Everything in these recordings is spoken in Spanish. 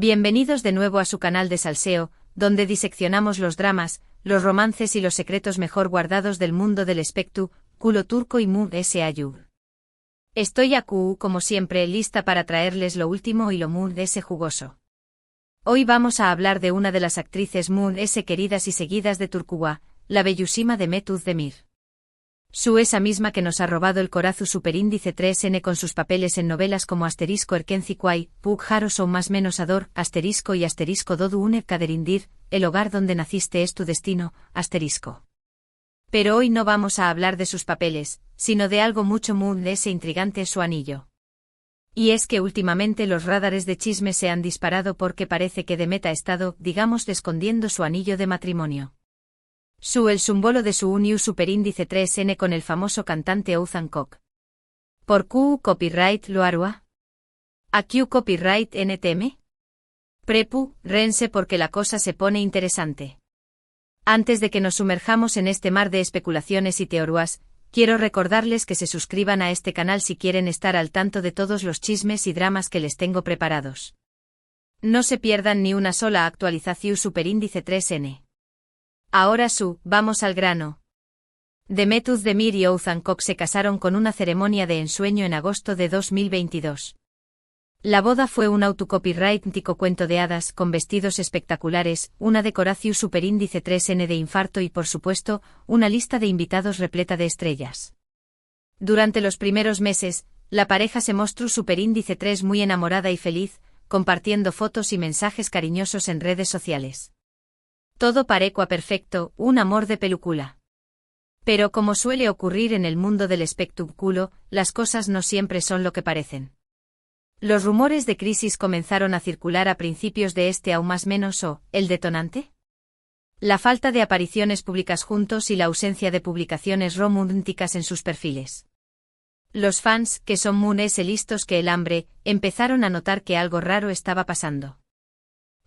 Bienvenidos de nuevo a su canal de salseo, donde diseccionamos los dramas, los romances y los secretos mejor guardados del mundo del espectáculo turco y Mood S.A.U. Estoy aquí, como siempre, lista para traerles lo último y lo Mood S jugoso. Hoy vamos a hablar de una de las actrices Mood S queridas y seguidas de Turquía, la bellísima Demet Özdemir. Esa misma que nos ha robado el corazón superíndice 3N con sus papeles en novelas como Erkenci Kuay, Pug Haros o Más Menos Ador, y Dodu Une Kaderindir, El hogar donde naciste es tu destino, Pero hoy no vamos a hablar de sus papeles, sino de algo mucho Mood S intrigante, su anillo. Y es que últimamente los radares de chisme se han disparado porque parece que Demet ha estado, escondiendo su anillo de matrimonio. El símbolo de su unión superíndice 3N con el famoso cantante Oğuzhan Koç. ¿Por qué copyright lo hará? ¿A qué copyright NTM? Prepu, rense porque la cosa se pone interesante. Antes de que nos sumerjamos en este mar de especulaciones y teorías, quiero recordarles que se suscriban a este canal si quieren estar al tanto de todos los chismes y dramas que les tengo preparados. No se pierdan ni una sola actualización superíndice 3N. Ahora vamos al grano. Demet Özdemir y Oğuzhan Koç se casaron con una ceremonia de ensueño en agosto de 2022. La boda fue un autocopyrighttico cuento de hadas con vestidos espectaculares, una decoración superíndice 3N de infarto y por supuesto, una lista de invitados repleta de estrellas. Durante los primeros meses, la pareja se mostró superíndice 3 muy enamorada y feliz, compartiendo fotos y mensajes cariñosos en redes sociales. Todo parecía perfecto, un amor de película. Pero como suele ocurrir en el mundo del espectáculo, las cosas no siempre son lo que parecen. Los rumores de crisis comenzaron a circular a principios de aún más menos ¿el detonante? La falta de apariciones públicas juntos y la ausencia de publicaciones románticas en sus perfiles. Los fans, que son Mood S listos que el hambre, empezaron a notar que algo raro estaba pasando.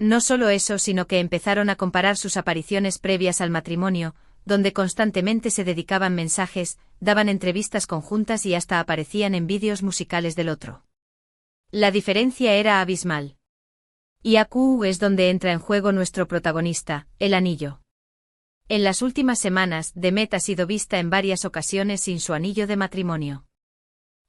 No solo eso, sino que empezaron a comparar sus apariciones previas al matrimonio, donde constantemente se dedicaban mensajes, daban entrevistas conjuntas y hasta aparecían en vídeos musicales del otro. La diferencia era abismal. Y aquí es donde entra en juego nuestro protagonista, el anillo. En las últimas semanas, Demet ha sido vista en varias ocasiones sin su anillo de matrimonio.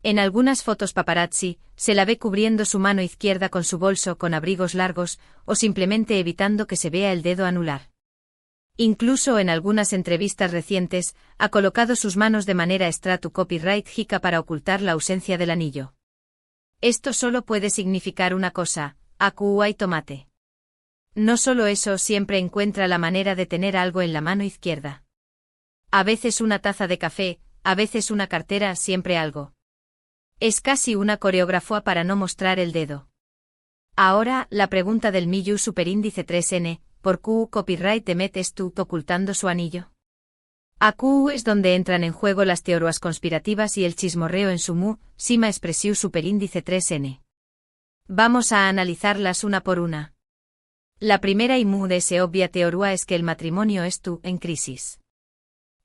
En algunas fotos paparazzi, se la ve cubriendo su mano izquierda con su bolso con abrigos largos, o simplemente evitando que se vea el dedo anular. Incluso en algunas entrevistas recientes, ha colocado sus manos de manera copyright-jica para ocultar la ausencia del anillo. Esto solo puede significar una cosa, aquí hay tomate. No solo eso, siempre encuentra la manera de tener algo en la mano izquierda. A veces una taza de café, a veces una cartera, siempre algo. Es casi una coreografía para no mostrar el dedo. Ahora, la pregunta del millón superíndice 3N, ¿por qué copyright Demet está ocultando su anillo? Aquí es donde entran en juego las teorías conspirativas y el chismorreo en su sima expresión superíndice 3N. Vamos a analizarlas una por una. La primera y Mood S obvia teoría es que el matrimonio está en crisis.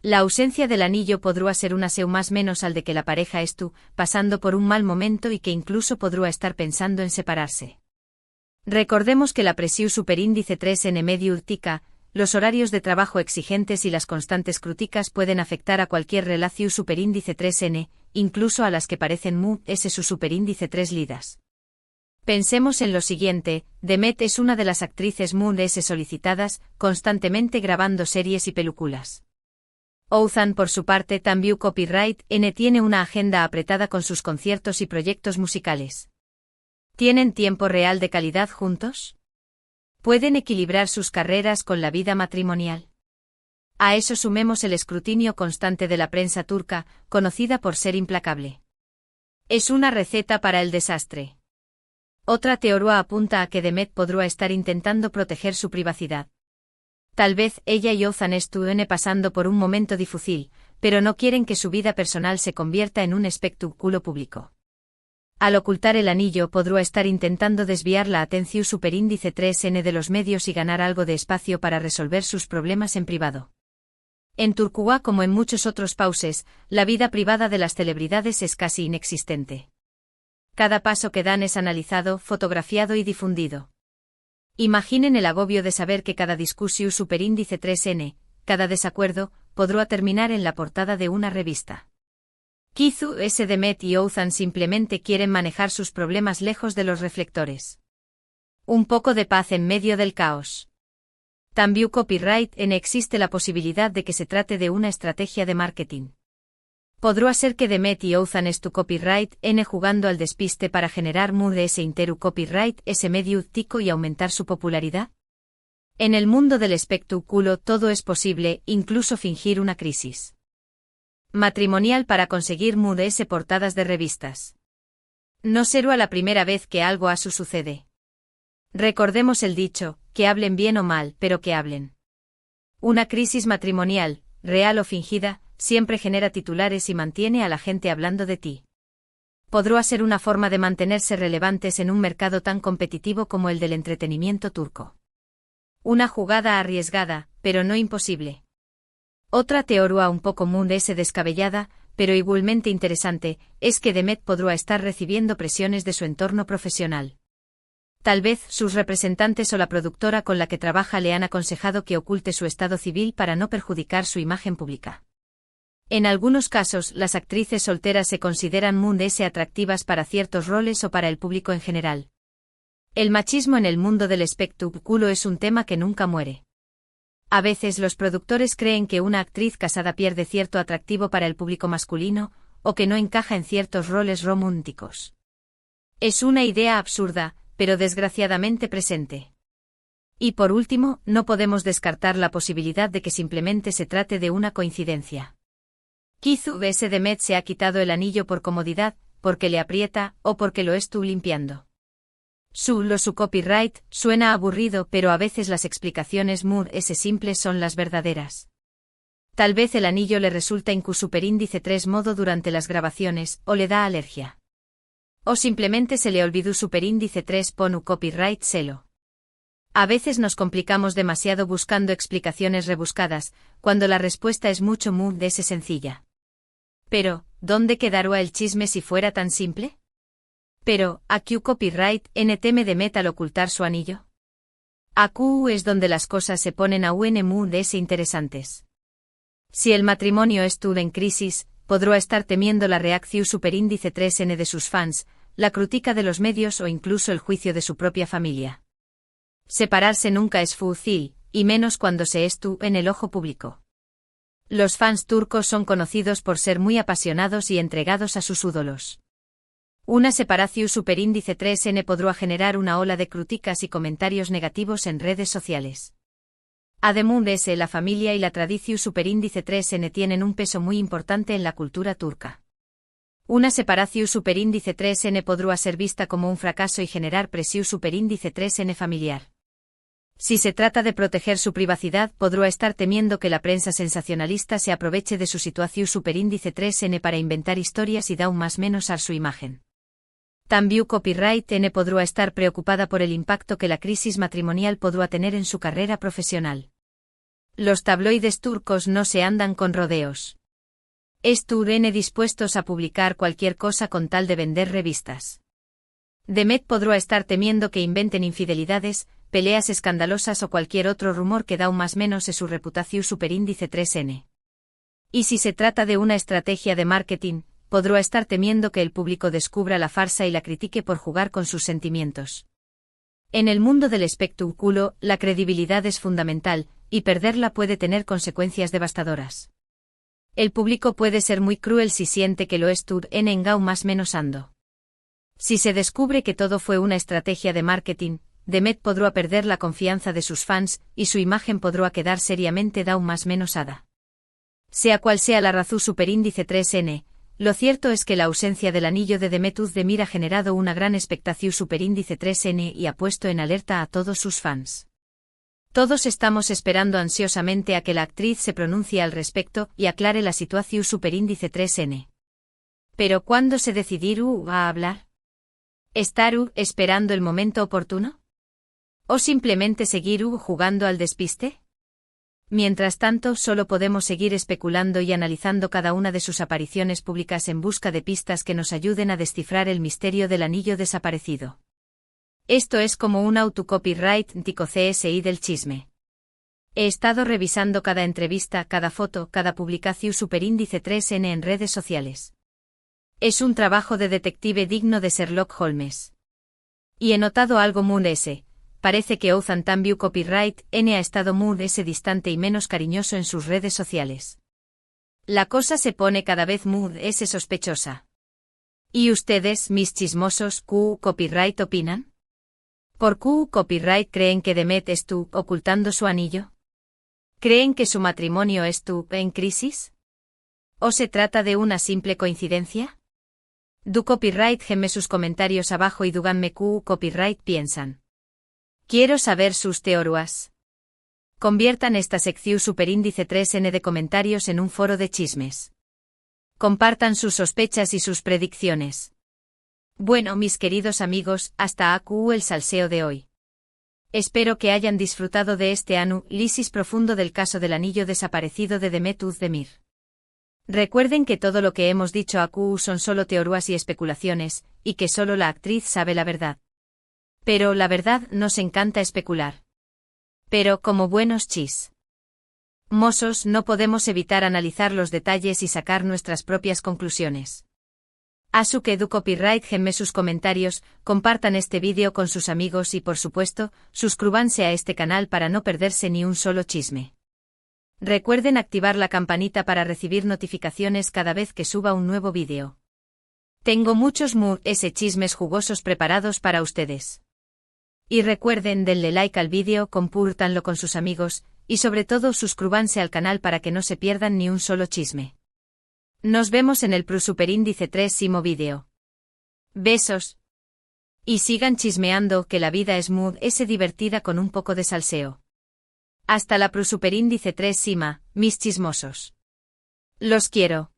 La ausencia del anillo podría ser una más menos al de que la pareja está pasando por un mal momento y que incluso podría estar pensando en separarse. Recordemos que la presión superíndice 3N medio urtica, los horarios de trabajo exigentes y las constantes críticas pueden afectar a cualquier relación superíndice 3N, incluso a las que parecen Mood S su superíndice 3 lidas. Pensemos en lo siguiente, Demet es una de las actrices Mood S solicitadas, constantemente grabando series y películas. Oğuzhan por su parte también copyright N tiene una agenda apretada con sus conciertos y proyectos musicales. ¿Tienen tiempo real de calidad juntos? ¿Pueden equilibrar sus carreras con la vida matrimonial? A eso sumemos el escrutinio constante de la prensa turca, conocida por ser implacable. Es una receta para el desastre. Otra teoría apunta a que Demet podría estar intentando proteger su privacidad. Tal vez ella y Oğuzhan estén pasando por un momento difícil, pero no quieren que su vida personal se convierta en un espectáculo público. Al ocultar el anillo podría estar intentando desviar la atención superíndice 3N de los medios y ganar algo de espacio para resolver sus problemas en privado. En Turquía, como en muchos otros países, la vida privada de las celebridades es casi inexistente. Cada paso que dan es analizado, fotografiado y difundido. Imaginen el agobio de saber que cada discusión superíndice 3n, cada desacuerdo, podrá terminar en la portada de una revista. Kizu S. Demet y Ouzan simplemente quieren manejar sus problemas lejos de los reflectores. Un poco de paz en medio del caos. También copyright en existe la posibilidad de que se trate de una estrategia de marketing. Podrá ser que Demet y Ouzan es tu copyright n jugando al despiste para generar mood ese interu copyright ese medio tico y aumentar su popularidad. En el mundo del espectáculo todo es posible, incluso fingir una crisis matrimonial para conseguir mood ese portadas de revistas. No será la primera vez que algo así sucede. Recordemos el dicho, que hablen bien o mal, pero que hablen. Una crisis matrimonial, real o fingida, siempre genera titulares y mantiene a la gente hablando de ti. Podrá ser una forma de mantenerse relevantes en un mercado tan competitivo como el del entretenimiento turco. Una jugada arriesgada, pero no imposible. Otra teoría un poco descabellada, pero igualmente interesante, es que Demet podrá estar recibiendo presiones de su entorno profesional. Tal vez sus representantes o la productora con la que trabaja le han aconsejado que oculte su estado civil para no perjudicar su imagen pública. En algunos casos, las actrices solteras se consideran atractivas para ciertos roles o para el público en general. El machismo en el mundo del espectáculo es un tema que nunca muere. A veces los productores creen que una actriz casada pierde cierto atractivo para el público masculino, o que no encaja en ciertos roles románticos. Es una idea absurda, pero desgraciadamente presente. Y por último, no podemos descartar la posibilidad de que simplemente se trate de una coincidencia. Kizu S. Demet se ha quitado el anillo por comodidad, porque le aprieta, o porque lo estuvo limpiando. Su copyright suena aburrido, pero a veces las explicaciones simples son las verdaderas. Tal vez el anillo le resulta en superíndice 3 modo durante las grabaciones, o le da alergia. O simplemente se le olvidó superíndice 3 ponu copyright selo. A veces nos complicamos demasiado buscando explicaciones rebuscadas, cuando la respuesta es mucho sencilla. Pero, ¿dónde quedaría el chisme si fuera tan simple? Pero, ¿AQ copyright n teme Demet al ocultar su anillo? AQ es donde las cosas se ponen aún interesantes. Si el matrimonio estuvo en crisis, podrá estar temiendo la reacción superíndice 3n de sus fans, la crítica de los medios o incluso el juicio de su propia familia. Separarse nunca es fácil, y menos cuando se estuvo en el ojo público. Los fans turcos son conocidos por ser muy apasionados y entregados a sus ídolos. Una separación superíndice 3n podrá generar una ola de críticas y comentarios negativos en redes sociales. Además, la familia y la tradición superíndice 3n tienen un peso muy importante en la cultura turca. Una separación superíndice 3n podrá ser vista como un fracaso y generar presión superíndice 3n familiar. Si se trata de proteger su privacidad, podrá estar temiendo que la prensa sensacionalista se aproveche de su situación superíndice 3n para inventar historias y dar más menos a su imagen. También copyright n podrá estar preocupada por el impacto que la crisis matrimonial podrá tener en su carrera profesional. Los tabloides turcos no se andan con rodeos. Están dispuestos a publicar cualquier cosa con tal de vender revistas. Demet podrá estar temiendo que inventen infidelidades, peleas escandalosas o cualquier otro rumor que da más menos su reputación superíndice 3n. Y si se trata de una estrategia de marketing, podrá estar temiendo que el público descubra la farsa y la critique por jugar con sus sentimientos. En el mundo del espectáculo, la credibilidad es fundamental, y perderla puede tener consecuencias devastadoras. El público puede ser muy cruel si siente que lo estuvo en engau más menos ando. Si se descubre que todo fue una estrategia de marketing, Demet podrá perder la confianza de sus fans, y su imagen podrá quedar seriamente más menos ada. Sea cual sea la razón superíndice 3n, lo cierto es que la ausencia del anillo de Demet Özdemir ha generado una gran expectación superíndice 3n y ha puesto en alerta a todos sus fans. Todos estamos esperando ansiosamente a que la actriz se pronuncie al respecto y aclare la situación superíndice 3n. ¿Pero cuándo se decidirá a hablar? ¿Estará esperando el momento oportuno? ¿O simplemente seguir jugando al despiste? Mientras tanto, solo podemos seguir especulando y analizando cada una de sus apariciones públicas en busca de pistas que nos ayuden a descifrar el misterio del anillo desaparecido. Esto es como un autocopyright tico CSI del chisme. He estado revisando cada entrevista, cada foto, cada publicación superíndice 3N en redes sociales. Es un trabajo de detective digno de Sherlock Holmes. Y he notado algo muy ese. Parece que Ouzantambiu Copyright N ha estado muy ese distante y menos cariñoso en sus redes sociales. La cosa se pone cada vez muy ese sospechosa. ¿Y ustedes, mis chismosos, Q Copyright opinan? ¿Por Q Copyright creen que Demet estuvo ocultando su anillo? ¿Creen que su matrimonio estuvo en crisis? ¿O se trata de una simple coincidencia? Du Copyright geme sus comentarios abajo y díganme Q Copyright piensan. Quiero saber sus teorías. Conviertan esta sección superíndice 3N de comentarios en un foro de chismes. Compartan sus sospechas y sus predicciones. Bueno, mis queridos amigos, hasta aquí el salseo de hoy. Espero que hayan disfrutado de este análisis profundo del caso del anillo desaparecido de Demet Özdemir. Recuerden que todo lo que hemos dicho aquí son solo teorías y especulaciones, y que solo la actriz sabe la verdad. Pero la verdad nos encanta especular. Pero como buenos chismosos no podemos evitar analizar los detalles y sacar nuestras propias conclusiones. Así que Du Copyright gemme sus comentarios, compartan este vídeo con sus amigos y por supuesto, suscríbanse a este canal para no perderse ni un solo chisme. Recuerden activar la campanita para recibir notificaciones cada vez que suba un nuevo vídeo. Tengo muchos chismes jugosos preparados para ustedes. Y recuerden denle like al vídeo, compártanlo con sus amigos, y sobre todo suscríbanse al canal para que no se pierdan ni un solo chisme. Nos vemos en el superíndice 3º vídeo. Besos. Y sigan chismeando que la vida es muy divertida con un poco de salseo. Hasta la superíndice 3 mis chismosos. Los quiero.